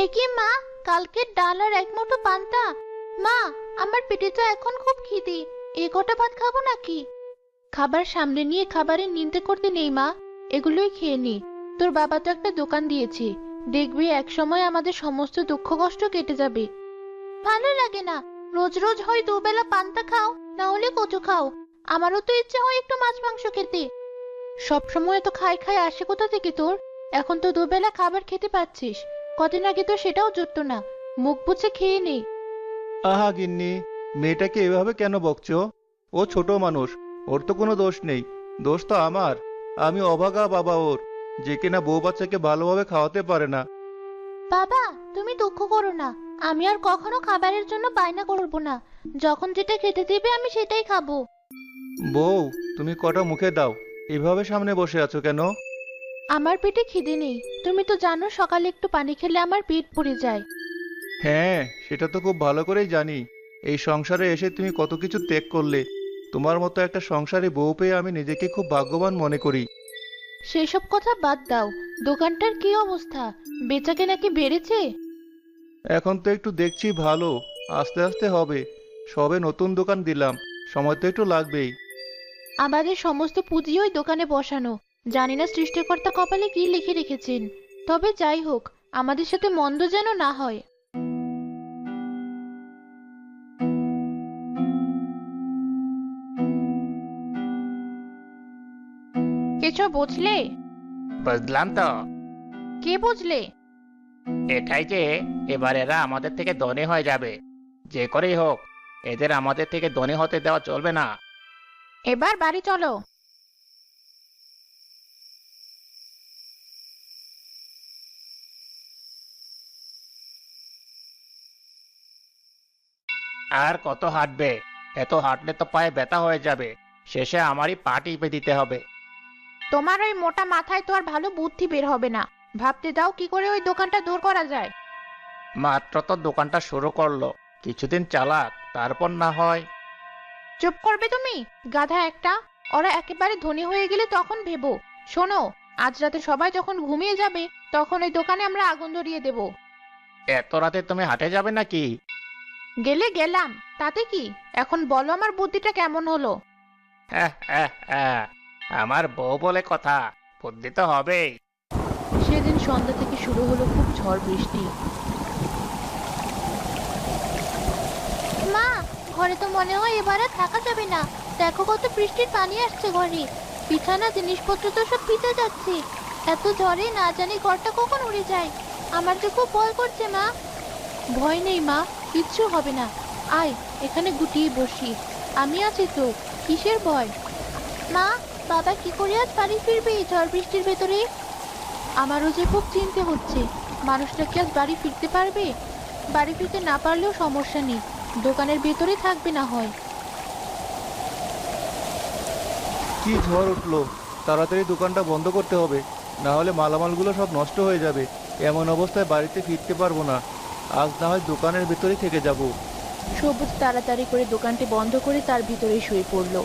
একি মা, কালকের ডাল আর এক মুঠো পান্তা। মা, আমার পেটে তো এখন খুব খিদে। এ কটা ভাত খাবো নাকি? খাবার সামনে নিয়ে খাবারের নিন্দে করতে নেই মা, এগুলোই খেয়ে নি। তোর বাবা তো একটা দোকান দিয়েছে, দেখবি এক সময় আমাদের সমস্ত দুঃখ কষ্ট কেটে যাবে। ভালো লাগে না, রোজ রোজ হয় দুবেলা পান্তা খাও, না হলে কচু খাও। আমারও তো ইচ্ছে হয় একটু মাছ মাংস খেতে। সব সময় তো খাই খাই আসে কোথা থেকে তোর? এখন তো দুবেলা খাবার খেতে পাচ্ছিস, কদিন আগে তো সেটাও জুটতো না। মুখ বুজে খেয়ে নে। আহা গিন্নি, মেয়েটাকে এভাবে কেন বকছো? ও ছোট মানুষ, ওর তো কোনো দোষ নেই। দোষ তো আমার। আমি অভাগা বাবা ওর, যে কিনা বউ বাচ্চাকে ভালোভাবে খাওয়াতে পারে না। বাবা, তুমি দুঃখ করো না। আমি আর কখনো খাবারের জন্য বায়না করবো না। যখন যেটা খেতে দিবে আমি সেটাই খাবো। বউ, তুমি কটা মুখে দাও, এভাবে সামনে বসে আছো কেন? আমার পেটে খিদে নেই। তুমি তো জানো সকালে একটু পানি খেলে আমার পেট ভরে যায়। হ্যাঁ, সেটা তো খুব ভালো করেই জানি। এই সংসারে এসে তুমি কত কিছু ত্যাগ করলে। তোমার মতো একটা সংসারে বউ পেয়ে আমি নিজেকে খুব ভাগ্যবান মনে করি। সেসব কথা বাদ দাও। দোকানটার কি অবস্থা? বেচাকেনা কি বেড়েছে? এখন তো একটু দেখছি ভালো, আস্তে আস্তে হবে। সবে নতুন দোকান দিলাম, সময় তো একটু লাগবেই। আমাদের সমস্ত পুঁজি ওই দোকানে বসানো। জানি না সৃষ্টিকর্তা কপালে কি লিখে রেখেছেন। তবে যাই হোক, আমাদের সাথে মন্দ যেন না হয়। কিছু বুঝলে? বুঝলাম তো। কি বুঝলে? এটাই যে এবার এরা আমাদের থেকে ধনী হয়ে যাবে। যে করেই হোক, এদের আমাদের থেকে ধনী হতে দেওয়া চলবে না। এবার বাড়ি চলো। আর কত হাঁটবে? এত হাঁটলে তো পায়ে ব্যথা হয়ে যাবে। শেষে আমারই পা টিপে দিতে হবে। তোমার ওই মোটা মাথায় তো আর ভালো বুদ্ধি বের হবে না। ভাবতে দাও কি করে ওই দোকানটা দূর করা যায়। মাত্র তো দোকানটা শুরু করলো, কিছুদিন চালাক, তারপর না হয়। চুপ করবে তুমি, গাধা একটা। ওরা একেবারে ধনী হয়ে গেলে তখন ভেবো। শোনো, আজ রাতে সবাই যখন ঘুমিয়ে যাবে, তখন ওই দোকানে আমরা আগুন ধরিয়ে দেব। এত রাতে তুমি হাঁটে যাবে নাকি? গেলে গেলাম, তাতে কি? এখন বলো আমার বুদ্ধিটা কেমন হলো? হ্যাঁ হ্যাঁ হ্যাঁ, আমার বউ বলে কথা, বুদ্ধি তো হবেই। সেদিন সন্ধ্যা থেকে শুরু হলো খুব ঝড় বৃষ্টি। মা, ঘরে তো মনে হয় এবার আর থাকা যাবে না। দেখো কত বৃষ্টির পানি আসছে ঘরে। বিছানা জিনিসপত্র তো সব ভিজে যাচ্ছে। এত ঝড়ে না জানি ঘরটা কখন উড়ে যায়। আমার যে খুব ভয় করছে মা। ভয় নেই মা, কিচ্ছু হবে না। আয়, এখানে গুটিয়ে বসি। আমি আছি তো, কিসের ভয়? মা, বাবা কি করে আজ বাড়ি ফিরবে এই ঝড় বৃষ্টির ভেতরে? আমারও যে খুব চিন্তা হচ্ছে। মানুষটা কি আজ বাড়ি ফিরতে পারবে? বাড়ি ফিরতে না পারলেও সমস্যা নেই, দোকানের ভেতরে থাকবে না হয়। কি ঝড় উঠলো! তাড়াতাড়ি দোকানটা বন্ধ করতে হবে, না হলে মালামালগুলো সব নষ্ট হয়ে যাবে। এমন অবস্থায় বাড়িতে ফিরতে পারবো না। আজ না হয় দোকানের ভেতরেই থেকে যাব। সবুজ তাড়াতাড়ি করে দোকানটি বন্ধ করে তার ভিতরে শুয়ে পড়লো।